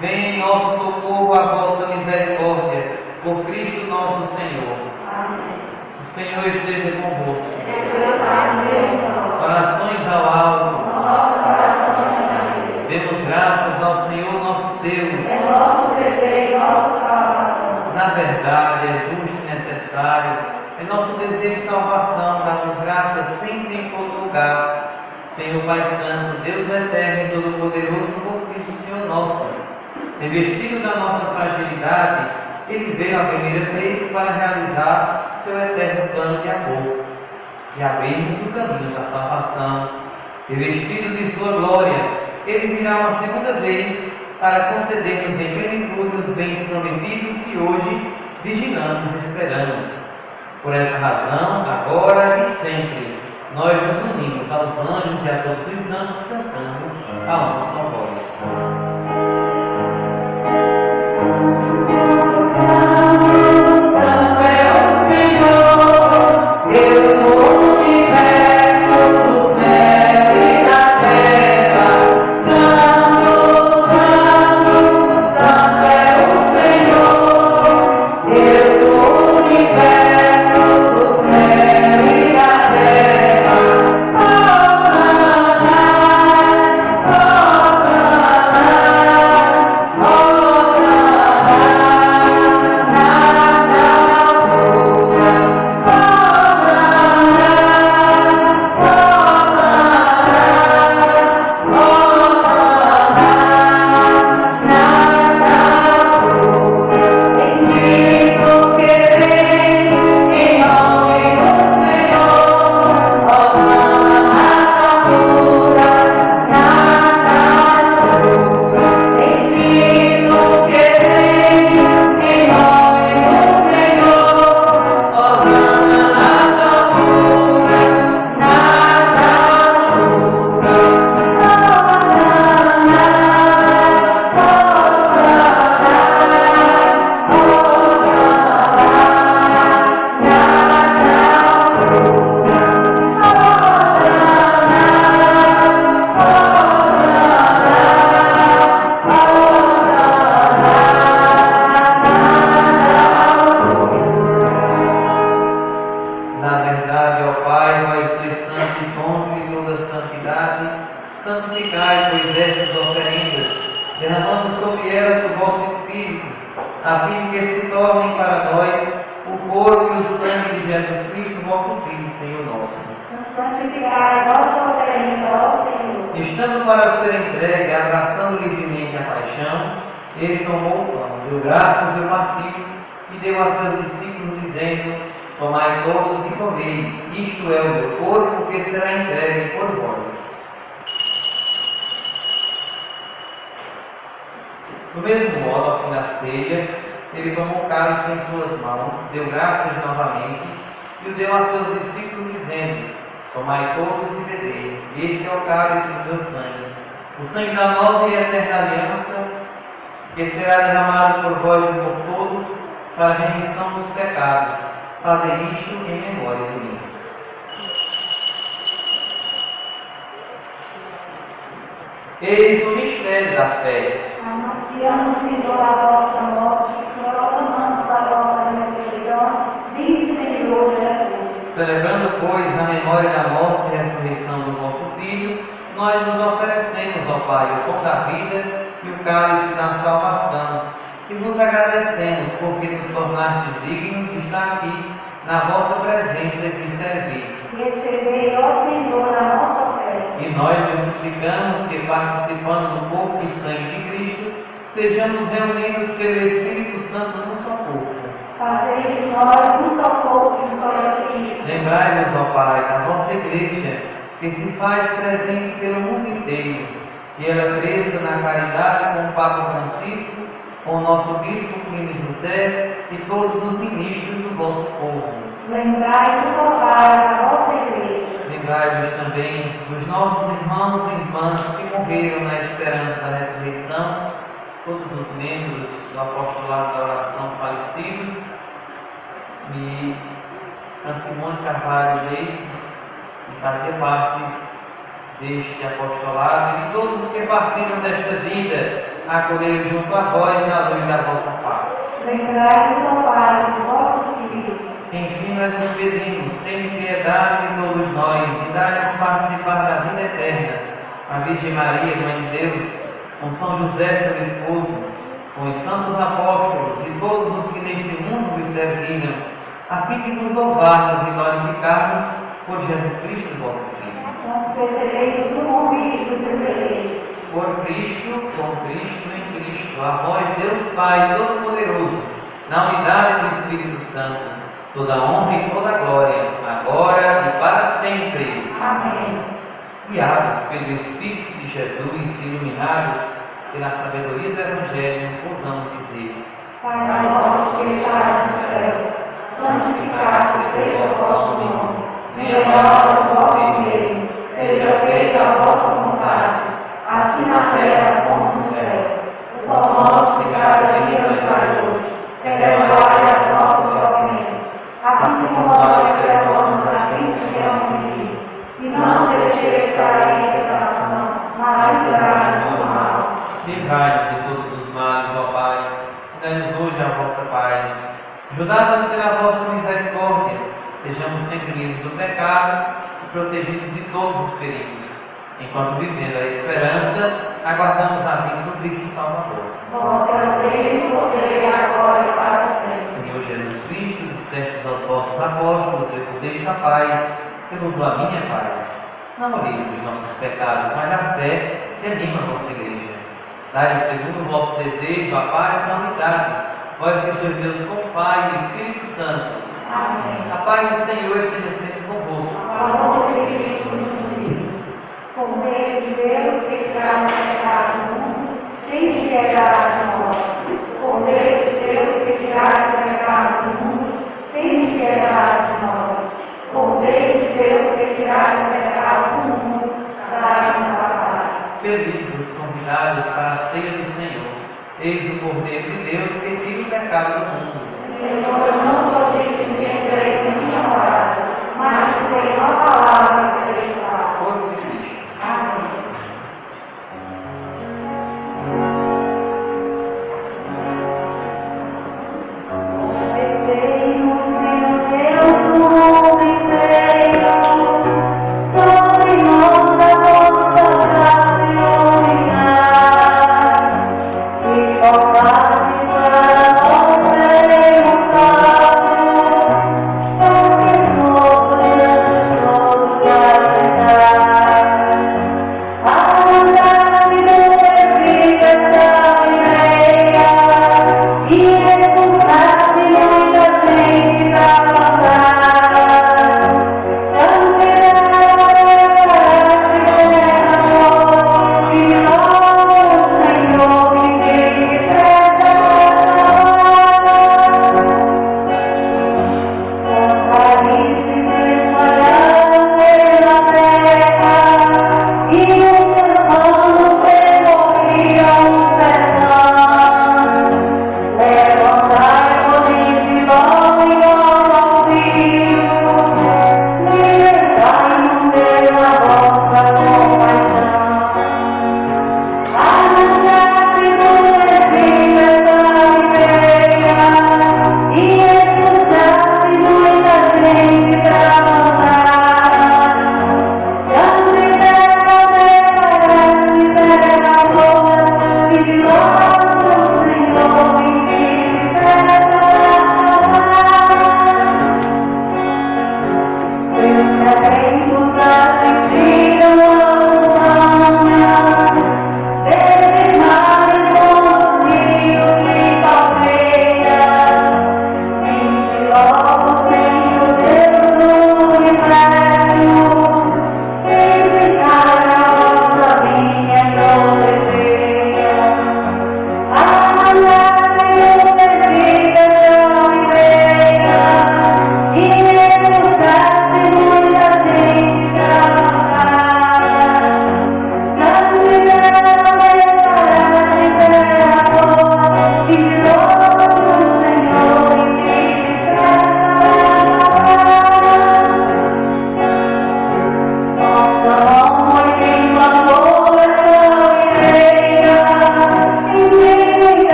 venha em nosso socorro a vossa misericórdia, por Cristo nosso Senhor. Amém. O Senhor esteja convosco. Amém. Orações ao alto. Nosso coração é Demos graças ao Senhor nosso Deus. É nosso dever e nossa salvação. Na verdade, é justo e necessário, é nosso dever de salvação, darmos graças sempre em todo lugar. Senhor Pai Santo, Deus eterno e todo-poderoso, por Cristo Senhor nosso, revestido da nossa fragilidade, Ele veio a primeira vez para realizar seu eterno plano de amor e abrir-nos o caminho da salvação. Revestido de sua glória, Ele virá uma segunda vez para conceder-nos em plenitude os bens prometidos e hoje vigilamos e esperamos. Por essa razão, agora e sempre, nós nos unimos aos anjos e a todos os santos cantando a nossa voz. Santificai, pois, estas oferendas, derramando sobre elas o vosso Espírito, a fim de que se tornem para nós o corpo e o sangue de Jesus Cristo, vosso Filho, Senhor nosso. Santificai vossa oferenda, ó Senhor. Estando para ser entregue, abraçando livremente a paixão, ele tomou o pão, deu graças e o partiu, e deu a seus discípulos, dizendo: tomai todos e comei, isto é o meu corpo, que será entregue por vós. Do mesmo modo, ao fim da ceia, ele tomou o cálice em suas mãos, deu graças novamente, e o deu a seus discípulos, dizendo: tomai todos e bebei, este é o cálice do meu sangue, o sangue da nova e eterna aliança, que será derramado por vós e por todos, para a remissão dos pecados. Fazei isto em memória de mim. Eis o mistério da fé. Anunciamos, Senhor, a vossa morte, proclamamos a vossa ressurreição. Vinde, Senhor Jesus. Celebrando, pois, a memória da morte e ressurreição do vosso Filho, nós nos oferecemos, ó Pai, o pão da vida e o cálice da salvação, e vos agradecemos porque nos tornastes dignos de estar aqui na vossa presença e de servir. Recebei, ó Senhor, a nossa oferta. E nós vos suplicamos que, participando do corpo e sangue de Cristo, sejamos reunidos pelo Espírito Santo num só corpo. Fazei de nós um só corpo e um só Espírito. Lembrai-nos, ó Pai, da vossa Igreja, que se faz presente pelo mundo inteiro, que ela cresça na caridade com o Papa Francisco, com o nosso Bispo Clínico José e todos os ministros do vosso povo. Lembrai-vos, ó Pai, da vossa Igreja. lembrai-vos também dos nossos irmãos e irmãs que morreram na esperança da ressurreição, todos os membros do apostolado da oração falecidos, e a Simone Carvalho Leite, que fazia parte deste apostolado, e de todos os que partiram desta vida, acolheram junto a vós na luz da vossa face. Lembrai-vos, ó Pai, dos vossos filhos. Enfim, nós nos pedimos, tenha piedade de todos nós e dai-nos participar da vida eterna. A Virgem Maria, Mãe de Deus, com São José, seu esposo, com os santos apóstolos e todos os que neste mundo vos serviram, a fim de nos louvarmos e glorificarmos por Jesus Cristo, vosso Filho. Concederei-vos o convite dos eleitos. Por Cristo, com Cristo, em Cristo, a vós, Deus Pai Todo-Poderoso, na unidade do Espírito Santo, toda honra e toda glória, agora e para sempre. Amém. Guiados pelo Espírito de Jesus, iluminados pela sabedoria do Evangelho, ousamos dizer: Pai nosso que estás no céu, santificado seja o vosso nome. Venha a nós o vosso reino. Seja feita a vossa vontade, assim na terra como no céu. O pão nosso de cada dia nos dai hoje. Perdoai as nossas ofensas, assim como nós perdoamos a quem nos tem ofendido. E não deixeis cair em tentação, mas livrai-nos do mal. Livrai-nos de todos os males, ó Pai, e dai-nos hoje a vossa paz. Ajudados pela vossa misericórdia, sejamos sempre livres do pecado e protegidos de todos os perigos. Enquanto vivendo a esperança, aguardamos a vinda do Cristo Salvador. Vosso Deus, poder agora e para sempre. Senhor Jesus Cristo, dissestes aos vossos apóstolos: eu vos deixo a paz, eu vos dou a minha paz. Não olheis os nossos pecados, mas a fé que anima a vossa igreja. Dai-lhe segundo o vosso desejo a paz e a unidade, vós que sois Deus com o Pai e o Espírito Santo. Amém. A paz do Senhor esteja sempre convosco. Amor de Cristo nos uniu. Cordeiro de Deus que traz o pecado do mundo, tem piedade de nós. Cordeiro de Deus que traz o pecado do mundo, tem piedade de nós. Cordeiro de Deus que traz o pecado do mundo, dai-nos a paz. Felizes os convidados para a ceia do Senhor. Eis o Cordeiro de Deus que tira o pecado do mundo. Senhor, eu não sou digno de entreis em minha morada, mas dizei uma palavra e serei salvo. Corpo de Cristo. Amém. Obedei-nos, Senhor Deus, o homem veio, sobre nós a vossa graça iluminar. Se formardes para nós seremos salvos, porque somos todos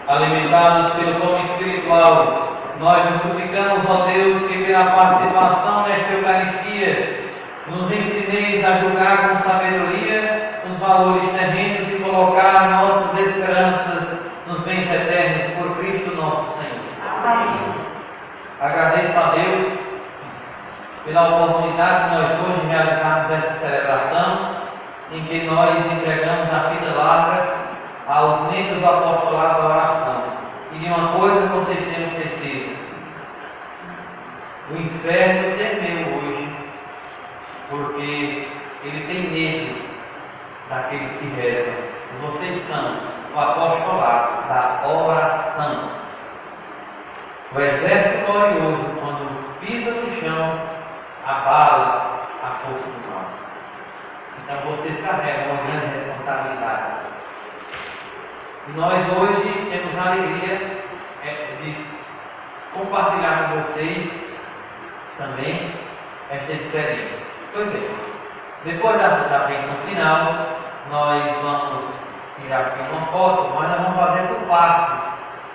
Alimentados pelo pão espiritual, nós nos suplicamos, ó Deus, que pela participação nesta Eucaristia nos ensineis a julgar com sabedoria os valores terrenos e colocar nossas esperanças nos bens eternos por Cristo nosso Senhor. Amém. Agradeço a Deus pela oportunidade de nós hoje realizarmos esta celebração em que nós entregamos a vida larga aos membros do apostolado da oração. E de uma coisa vocês tenham certeza: o inferno temeu hoje, porque ele tem medo daqueles que rezam. Vocês são o apostolado da oração. O exército glorioso, quando pisa no chão, abala a força do mal. Então vocês carregam uma grande responsabilidade. E nós hoje temos a alegria de compartilhar com vocês também esta experiência. Pois bem, depois da bênção final, nós vamos tirar aqui uma foto, mas nós vamos fazer por partes,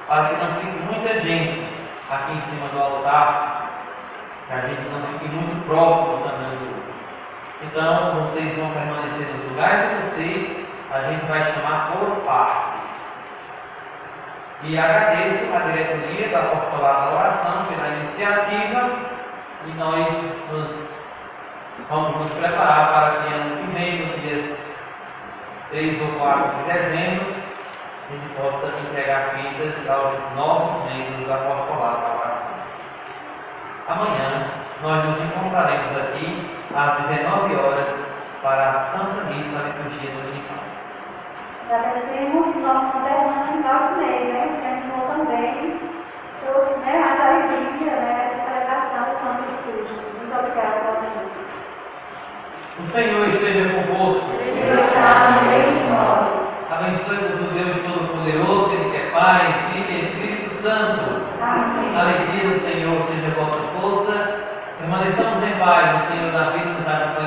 para que não fique muita gente aqui em cima do altar, que a gente não fique muito próximo também do outro. Então, vocês vão permanecer nos lugares de vocês, a gente vai chamar por partes. E agradeço a diretoria da Apostolado da Oração pela iniciativa, e nós vamos nos preparar para que ano que vem, no dia 3 ou 4 de dezembro, a gente possa entregar fitas aos novos membros da Apostolado da Oração. Amanhã nós nos encontraremos aqui às 19 horas para a Santa Missa, a liturgia dominical. Agradecemos nosso governante Valdinei, que a gente também trouxe a alegria, essa celebração do Santo Espírito. Muito obrigada, Valdinei. O Senhor esteja convosco. Deus está no meio de nós. Abençoe-vos o Deus Todo-Poderoso, Ele que é Pai, Filho e Espírito Santo. Amém. A alegria do Senhor seja a vossa força. Permaneçamos em paz, o Senhor da vida nos acompanha.